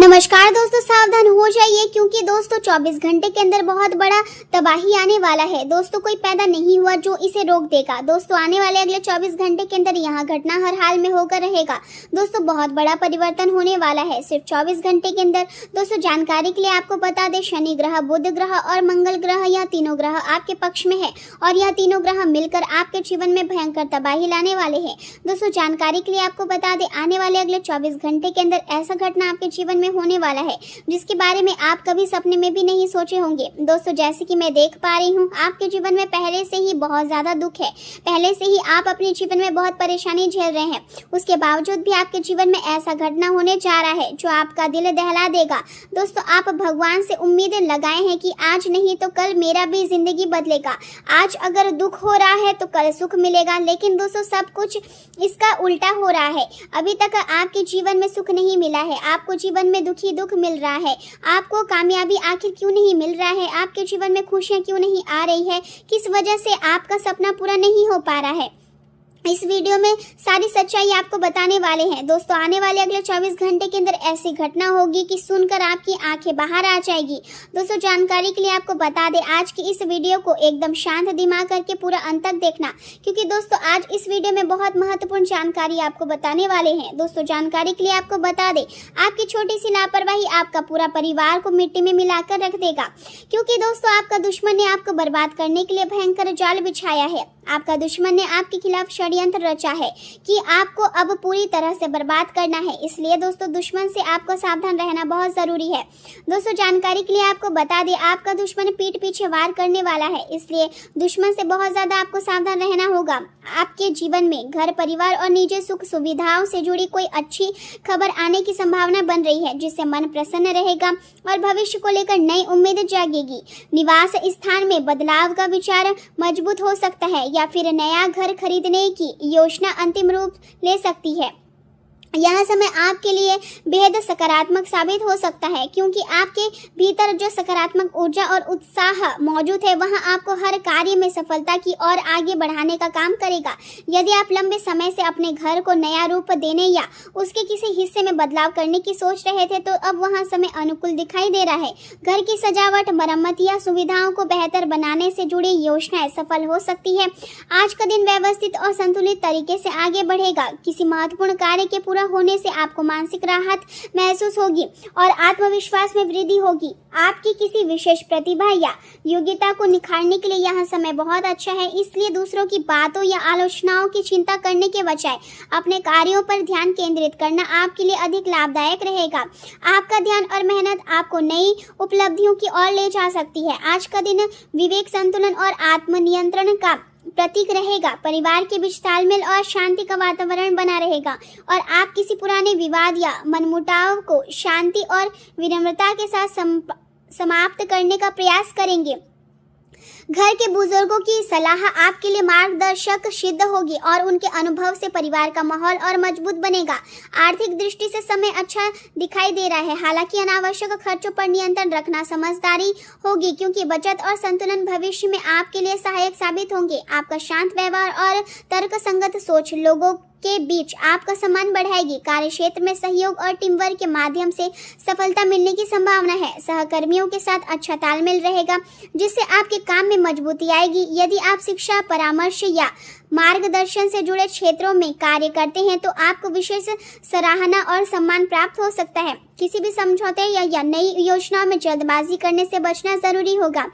नमस्कार दोस्तों, सावधान हो जाइए क्योंकि दोस्तों 24 घंटे के अंदर बहुत बड़ा तबाही आने वाला है। दोस्तों कोई पैदा नहीं हुआ जो इसे रोक देगा। दोस्तों आने वाले अगले 24 घंटे के अंदर यह घटना हर हाल में होकर रहेगा। दोस्तों बहुत बड़ा परिवर्तन होने वाला है सिर्फ 24 घंटे के अंदर। दोस्तों जानकारी के लिए आपको बता दें, शनि ग्रह, बुध ग्रह और मंगल ग्रह, यह तीनों ग्रह आपके पक्ष में है और यह तीनों ग्रह मिलकर आपके जीवन में भयंकर तबाही लाने वाले हैं। दोस्तों जानकारी के लिए आपको बता दें, आने वाले अगले 24 घंटे के अंदर ऐसा घटना आपके जीवन में होने वाला है जिसके बारे में आप कभी सपने में भी नहीं सोचे होंगे। दोस्तों जैसे कि मैं देख पा रही हूँ, आपके जीवन में पहले से ही बहुत ज्यादा दुख है, पहले से ही आप अपने जीवन में बहुत परेशानी झेल रहे हैं। उसके बावजूद भी आपके जीवन में ऐसा घटना होने जा रहा है जो आपका दिल दहला देगा। दोस्तों आप भगवान से उम्मीदें लगाए हैं कि आज नहीं तो कल मेरा भी जिंदगी बदलेगा, आज अगर दुख हो रहा है तो कल सुख मिलेगा। लेकिन दोस्तों सब कुछ इसका उल्टा हो रहा है। अभी तक आपके जीवन में सुख नहीं मिला है, आपको जीवन में दुख मिल रहा है। आपको कामयाबी आखिर क्यों नहीं मिल रहा है, आपके जीवन में खुशियां क्यों नहीं आ रही है, किस वजह से आपका सपना पूरा नहीं हो पा रहा है। इस वीडियो में सारी सच्चाई आपको बताने वाले हैं। दोस्तों आने वाले अगले 24 घंटे के अंदर ऐसी घटना होगी कि सुनकर आपकी आंखें बाहर आ जाएगी। दोस्तों जानकारी के लिए आपको बता दें, आज की इस वीडियो को एकदम शांत दिमाग करके पूरा अंत तक देखना, क्योंकि दोस्तों आज इस वीडियो में बहुत महत्वपूर्ण जानकारी आपको बताने वाले हैं। दोस्तों जानकारी के लिए आपको बता दें, आपकी छोटी सी लापरवाही आपका पूरा परिवार को मिट्टी में मिलाकर रख देगा, क्योंकि दोस्तों आपका दुश्मन ने आपको बर्बाद करने के लिए भयंकर जाल बिछाया है। आपका दुश्मन ने आपके खिलाफ षड्यंत्र रचा है कि आपको अब पूरी तरह से बर्बाद करना है। इसलिए दोस्तों दुश्मन से आपको सावधान रहना बहुत जरूरी है। दोस्तों जानकारी के लिए आपको बता दें, आपका दुश्मन पीठ पीछे वार करने वाला है, इसलिए दुश्मन से बहुत ज्यादा आपको सावधान रहना होगा। आपके जीवन में घर, परिवार और निजी सुख सुविधाओं से जुड़ी कोई अच्छी खबर आने की संभावना बन रही है, जिससे मन प्रसन्न रहेगा और भविष्य को लेकर नई उम्मीद जागेगी। निवास स्थान में बदलाव का विचार मजबूत हो सकता है या फिर नया घर खरीदने की योजना अंतिम रूप ले सकती है। यह समय आपके लिए बेहद सकारात्मक साबित हो सकता है, क्योंकि आपके भीतर जो सकारात्मक ऊर्जा और उत्साह मौजूद है वह आपको हर कार्य में सफलता की ओर आगे बढ़ाने का काम करेगा। यदि आप लंबे समय से अपने घर को नया रूप देने या उसके किसी हिस्से में बदलाव करने की सोच रहे थे, तो अब वह समय अनुकूल दिखाई दे रहा है। घर की सजावट, मरम्मत या सुविधाओं को बेहतर बनाने से जुड़ी योजनाएं सफल हो सकती है। आज का दिन व्यवस्थित और संतुलित तरीके से आगे बढ़ेगा। किसी महत्वपूर्ण कार्य के पूरा होने से आपको मानसिक राहत महसूस होगी और आत्मविश्वास में वृद्धि होगी। आपकी किसी विशेष प्रतिभा या योग्यता को निखारने के लिए यह समय बहुत अच्छा है, इसलिए दूसरों की बातों या आलोचनाओं की चिंता करने के बजाय अपने कार्यों पर ध्यान केंद्रित करना आपके लिए अधिक लाभदायक रहेगा। आपका ध्यान और मेहनत आपको नई उपलब्धियों की ओर ले जा सकती है। आज का दिन विवेक, संतुलन और आत्मनियंत्रण का प्रतीक रहेगा। परिवार के बीच तालमेल और शांति का वातावरण बना रहेगा और आप किसी पुराने विवाद या मनमुटाव को शांति और विनम्रता के साथ समाप्त करने का प्रयास करेंगे। घर के बुजुर्गों की सलाह आपके लिए मार्गदर्शक सिद्ध होगी और उनके अनुभव से परिवार का माहौल और मजबूत बनेगा। आर्थिक दृष्टि से समय अच्छा दिखाई दे रहा है, हालांकि अनावश्यक खर्चों पर नियंत्रण रखना समझदारी होगी, क्योंकि बचत और संतुलन भविष्य में आपके लिए सहायक साबित होंगे। आपका शांत व्यवहार और तर्कसंगत सोच लोगों के बीच आपका सम्मान बढ़ाएगी। कार्य क्षेत्र में सहयोग और टीम वर्क के माध्यम से सफलता मिलने की संभावना है। सहकर्मियों के साथ अच्छा तालमेल रहेगा, जिससे आपके काम में मजबूती आएगी। यदि आप शिक्षा, परामर्श या मार्गदर्शन से जुड़े क्षेत्रों में कार्य करते हैं तो आपको विशेष सराहना और सम्मान प्राप्त हो सकता है। किसी भी समझौते या नई योजनाओं में जल्दबाजी करने से बचना जरूरी होगा,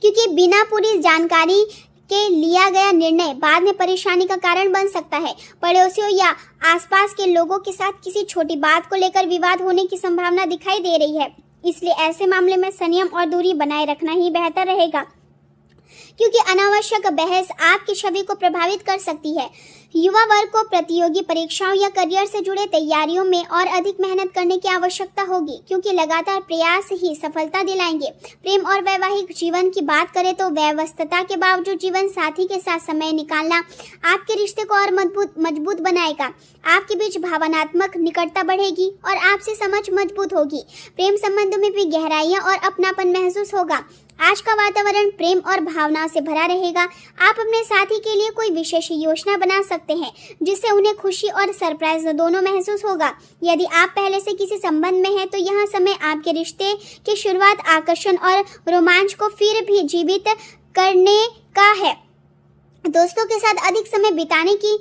क्योंकि बिना पूरी जानकारी के लिया गया निर्णय बाद में परेशानी का कारण बन सकता है। पड़ोसियों या आसपास के लोगों के साथ किसी छोटी बात को लेकर विवाद होने की संभावना दिखाई दे रही है, इसलिए ऐसे मामले में संयम और दूरी बनाए रखना ही बेहतर रहेगा, क्योंकि अनावश्यक बहस आपकी छवि को प्रभावित कर सकती है। युवा वर्ग को प्रतियोगी परीक्षाओं या करियर से जुड़े तैयारियों में और अधिक मेहनत करने की आवश्यकता होगी, क्योंकि लगातार प्रयास ही सफलता दिलाएंगे। प्रेम और वैवाहिक जीवन की बात करें तो व्यस्तता के बावजूद जीवन साथी के साथ समय निकालना आपके रिश्ते को और मजबूत बनाएगा। आपके बीच भावनात्मक निकटता बढ़ेगी और आपसे समझ मजबूत होगी। प्रेम संबंधों में भी गहराइयां और अपनापन महसूस होगा। आज का वातावरण प्रेम और भावना से भरा रहेगा। आप अपने साथी के लिए कोई विशेष योजना बना सकते हैं जिससे उन्हें खुशी और सरप्राइज दोनों महसूस होगा। यदि आप पहले से किसी संबंध में हैं तो यह समय आपके रिश्ते की शुरुआत, आकर्षण और रोमांच को फिर भी जीवित करने का है। दोस्तों के साथ अधिक समय बिताने की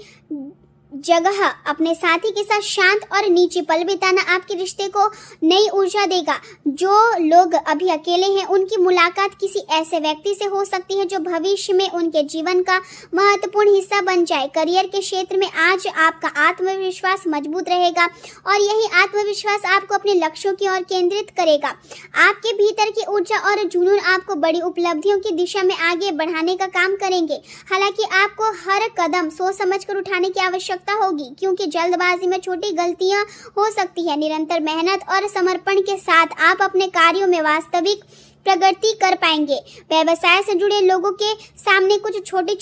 जगह अपने साथी के साथ शांत और निजी पल बिताना आपके रिश्ते को नई ऊर्जा देगा। जो लोग अभी अकेले हैं उनकी मुलाकात किसी ऐसे व्यक्ति से हो सकती है जो भविष्य में उनके जीवन का महत्वपूर्ण हिस्सा बन जाए। करियर के क्षेत्र में आज आपका आत्मविश्वास मजबूत रहेगा और यही आत्मविश्वास आपको अपने लक्ष्यों की ओर केंद्रित करेगा। आपके भीतर की ऊर्जा और जुनून आपको बड़ी उपलब्धियों की दिशा में आगे बढ़ाने का काम करेंगे। हालांकि आपको हर कदम सोच समझकर उठाने की आवश्यकता होगी क्योंकि जल्दबाजी में छोटी गलतियां हो सकती है। निरंतर मेहनत और समर्पण के साथ आप अपने कार्यों में वास्तविक प्रगति कर पाएंगे। व्यवसाय से जुड़े लोगों के सामने कुछ छोटी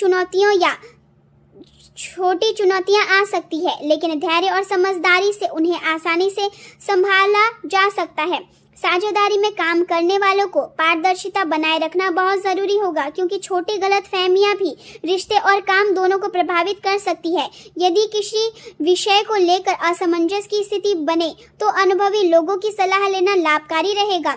चुनौतियां आ सकती है, लेकिन धैर्य और समझदारी से उन्हें आसानी से संभाला जा सकता है। साझेदारी में काम करने वालों को पारदर्शिता बनाए रखना बहुत जरूरी होगा क्योंकि छोटी गलतफहमियां भी रिश्ते और काम दोनों को प्रभावित कर सकती है। यदि किसी विषय को लेकर असमंजस की स्थिति बने तो अनुभवी लोगों की सलाह लेना लाभकारी रहेगा।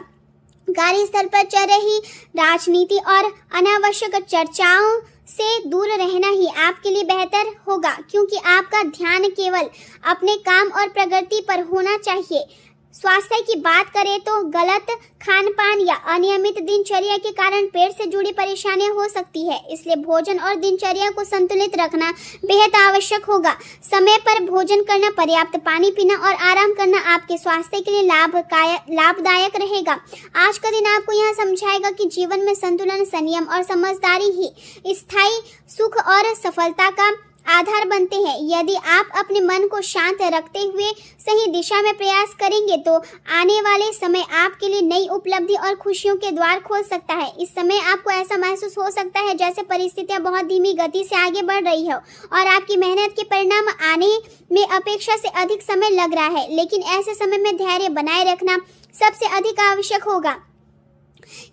कार्यस्थल पर चल रही राजनीति और अनावश्यक चर्चाओं से दूर रहना ही आपके लिए बेहतर होगा क्योंकि आपका ध्यान केवल अपने काम और प्रगति पर होना चाहिए। स्वास्थ्य की बात करें तो गलत खान पान या अनियमित दिनचर्या के कारण पेट से जुड़ी परेशानियां हो सकती है, इसलिए भोजन और दिनचर्या को संतुलित रखना बेहद आवश्यक होगा। समय पर भोजन करना, पर्याप्त पानी पीना और आराम करना आपके स्वास्थ्य के लिए लाभदायक रहेगा। आज का दिन आपको यह समझाएगा कि जीवन में संतुलन, संयम और समझदारी ही स्थायी सुख और सफलता का आधार बनते हैं। यदि आप अपने मन को शांत रखते हुए सही दिशा में प्रयास करेंगे तो आने वाले समय आपके लिए नई उपलब्धि और खुशियों के द्वार खोल सकता है। इस समय आपको ऐसा महसूस हो सकता है जैसे परिस्थितियां बहुत धीमी गति से आगे बढ़ रही हो और आपकी मेहनत के परिणाम आने में अपेक्षा से अधिक समय लग रहा है, लेकिन ऐसे समय में धैर्य बनाए रखना सबसे अधिक आवश्यक होगा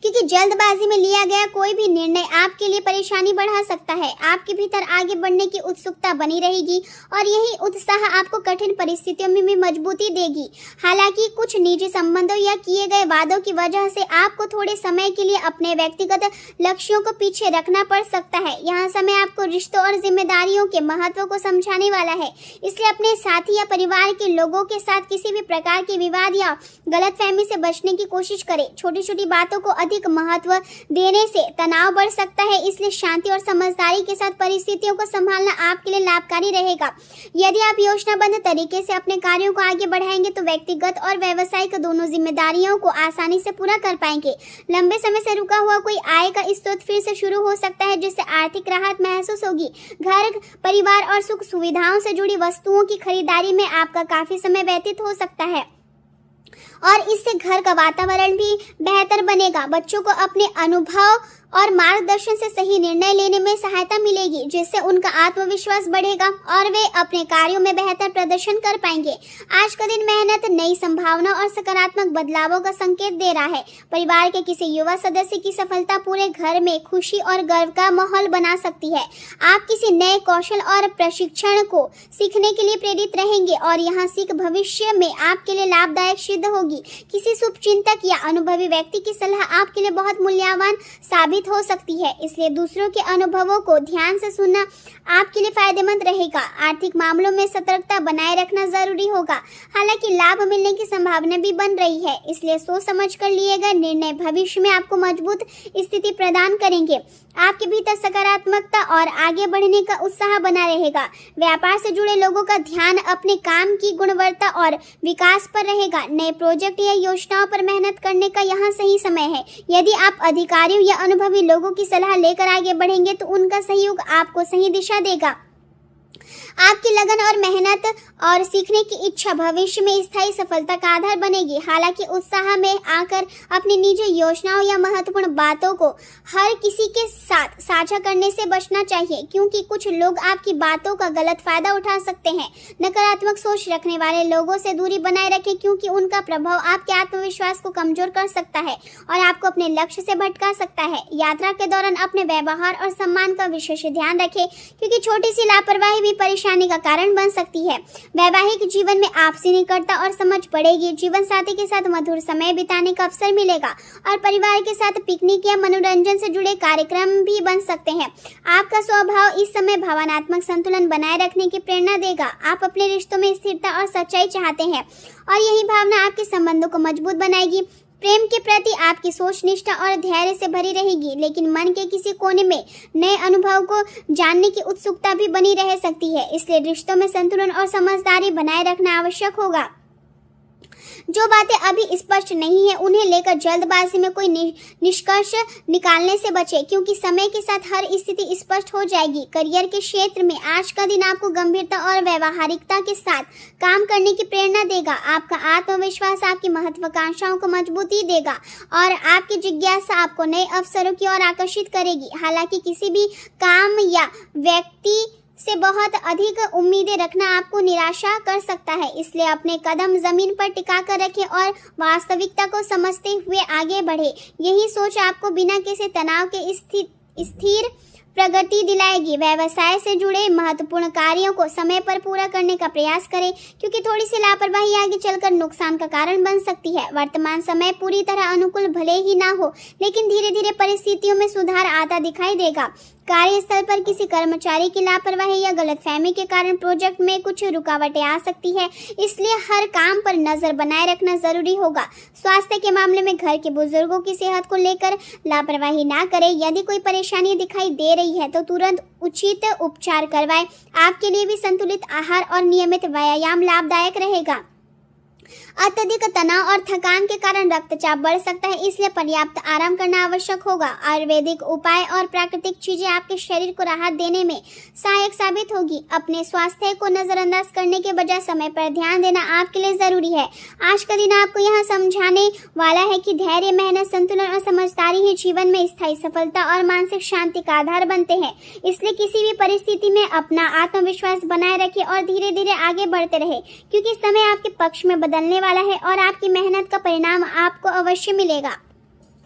क्योंकि जल्दबाजी में लिया गया कोई भी निर्णय आपके लिए परेशानी बढ़ा सकता है। आपके भीतर आगे बढ़ने की उत्सुकता बनी रहेगी और यही उत्साह आपको कठिन परिस्थितियों में भी मजबूती देगी। हालांकि कुछ निजी संबंधों या किए गए वादों की वजह से आपको थोड़े समय के लिए अपने व्यक्तिगत लक्ष्यों को पीछे रखना पड़ सकता है। यह समय आपको रिश्तों और जिम्मेदारियों के महत्व को समझाने वाला है, इसलिए अपने साथी या परिवार के लोगों के साथ किसी भी प्रकार के विवाद या गलतफहमी से बचने की कोशिश करें। छोटी छोटी बातों को अधिक महत्व देने से तनाव बढ़ सकता है, इसलिए शांति और समझदारी के साथ परिस्थितियों को संभालना आपके लिए लाभकारी रहेगा। यदि आप योजनाबद्ध तरीके से अपने कार्यों को आगे बढ़ाएंगे तो व्यक्तिगत और व्यावसायिक दोनों जिम्मेदारियों को आसानी से पूरा कर पाएंगे। लंबे समय से रुका हुआ कोई आय का स्रोत फिर से शुरू हो सकता है जिससे आर्थिक राहत महसूस होगी। घर, परिवार और सुख सुविधाओं से जुड़ी वस्तुओं की खरीदारी में आपका काफी समय व्यतीत हो सकता है और इससे घर का वातावरण भी बेहतर बनेगा। बच्चों को अपने अनुभव और मार्गदर्शन से सही निर्णय लेने में सहायता मिलेगी जिससे उनका आत्मविश्वास बढ़ेगा और वे अपने कार्यों में बेहतर प्रदर्शन कर पाएंगे। आज का दिन मेहनत, नई संभावना और सकारात्मक बदलावों का संकेत दे रहा है। परिवार के किसी युवा सदस्य की सफलता पूरे घर में खुशी और गर्व का माहौल बना सकती है। आप किसी नए कौशल और प्रशिक्षण को सीखने के लिए प्रेरित रहेंगे और यह सीख भविष्य में आपके लिए लाभदायक सिद्ध होगी। किसी शुभचिंतक या अनुभवी व्यक्ति की सलाह आपके लिए बहुत मूल्यवान साबित हो सकती है, इसलिए दूसरों के अनुभवों को ध्यान से सुनना आपके लिए फायदेमंद रहेगा। आर्थिक मामलों में सतर्कता बनाए रखना जरूरी होगा। हालांकि लाभ मिलने की संभावना भी बन रही है, इसलिए सोच समझकर लिए गए निर्णय भविष्य में आपको मजबूत स्थिति प्रदान करेंगे। आपके भीतर सकारात्मकता और आगे बढ़ने का उत्साह बना रहेगा। व्यापार से जुड़े लोगों का ध्यान अपने काम की गुणवत्ता और विकास पर रहेगा। नए प्रोजेक्ट या योजनाओं पर मेहनत करने का यहाँ सही समय है। यदि आप अधिकारियों या अनुभवी लोगों की सलाह लेकर आगे बढ़ेंगे तो उनका सहयोग आपको सही दिशा देगा। आपकी लगन और मेहनत और सीखने की इच्छा भविष्य में स्थायी सफलता का आधार बनेगी। हालांकि उत्साह में आकर अपनी निजी योजनाओं या महत्वपूर्ण बातों को हर किसी के साथ साझा करने से बचना चाहिए, क्योंकि कुछ लोग आपकी बातों का गलत फायदा उठा सकते हैं। नकारात्मक सोच रखने वाले लोगों से दूरी बनाए रखें, क्योंकि उनका प्रभाव आपके आत्मविश्वास को कमजोर कर सकता है और आपको अपने लक्ष्य से भटका सकता है। यात्रा के दौरान अपने व्यवहार और सम्मान का विशेष ध्यान रखें, क्योंकि छोटी सी लापरवाही भी परेशानी का कारण बन सकती है। वैवाहिक जीवन में आपसी निकटता और समझ बढ़ेगी। जीवन साथी के साथ मधुर समय बिताने का अवसर मिलेगा और परिवार के साथ पिकनिक या मनोरंजन से जुड़े कार्यक्रम भी बन सकते हैं। आपका स्वभाव इस समय भावनात्मक संतुलन बनाए रखने की प्रेरणा देगा। आप अपने रिश्तों में स्थिरता और सच्चाई चाहते हैं और यही भावना आपके संबंधों को मजबूत बनाएगी। प्रेम के प्रति आपकी सोच निष्ठा और धैर्य से भरी रहेगी, लेकिन मन के किसी कोने में नए अनुभव को जानने की उत्सुकता भी बनी रह सकती है। इसलिए रिश्तों में संतुलन और समझदारी बनाए रखना आवश्यक होगा। जो बातें अभी स्पष्ट नहीं है उन्हें लेकर जल्दबाजी में कोई निष्कर्ष निकालने से बचें, क्योंकि समय के साथ हर स्थिति स्पष्ट हो जाएगी। करियर के क्षेत्र में आज का दिन आपको गंभीरता और व्यवहारिकता के साथ काम करने की प्रेरणा देगा। आपका आत्मविश्वास आपकी महत्वाकांक्षाओं को मजबूती देगा और आपकी जिज्ञासा आपको नए अवसरों की ओर आकर्षित करेगी। हालांकि किसी भी काम या व्यक्ति से बहुत अधिक उम्मीदें रखना आपको निराशा कर सकता है, इसलिए अपने कदम जमीन पर टिका कर रखें और वास्तविकता को समझते हुए आगे बढ़े। यही सोच आपको बिना किसी तनाव के स्थिर प्रगति दिलाएगी। व्यवसाय से जुड़े महत्वपूर्ण कार्यों को समय पर पूरा करने का प्रयास करें, क्योंकि थोड़ी सी लापरवाही आगे चलकर नुकसान का कारण बन सकती है। वर्तमान समय पूरी तरह अनुकूल भले ही ना हो, लेकिन धीरे धीरे परिस्थितियों में सुधार आता दिखाई देगा। कार्यस्थल पर किसी कर्मचारी की लापरवाही या गलतफहमी के कारण प्रोजेक्ट में कुछ रुकावटें आ सकती है, इसलिए हर काम पर नजर बनाए रखना जरूरी होगा। स्वास्थ्य के मामले में घर के बुजुर्गों की सेहत को लेकर लापरवाही ना करें। यदि कोई परेशानी दिखाई दे रही है तो तुरंत उचित उपचार करवाएं। आपके लिए भी संतुलित आहार और नियमित व्यायाम लाभदायक रहेगा। अत्यधिक तनाव और थकान के कारण रक्तचाप बढ़ सकता है, इसलिए पर्याप्त आराम करना आवश्यक होगा। आयुर्वेदिक उपाय और प्राकृतिक चीजें आपके शरीर को राहत देने में सहायक साबित होगी। अपने स्वास्थ्य को नजरअंदाज करने के बजाय समय पर ध्यान देना आपके लिए जरूरी है। आज का दिन आपको यह समझाने वाला है कि धैर्य, मेहनत, संतुलन और समझदारी ही जीवन में स्थायी सफलता और मानसिक शांति का आधार बनते हैं। इसलिए किसी भी परिस्थिति में अपना आत्मविश्वास बनाए रखें और धीरे धीरे आगे बढ़ते रहे, क्योंकि समय आपके पक्ष में बदलने वाला है और आपकी मेहनत का परिणाम आपको अवश्य मिलेगा।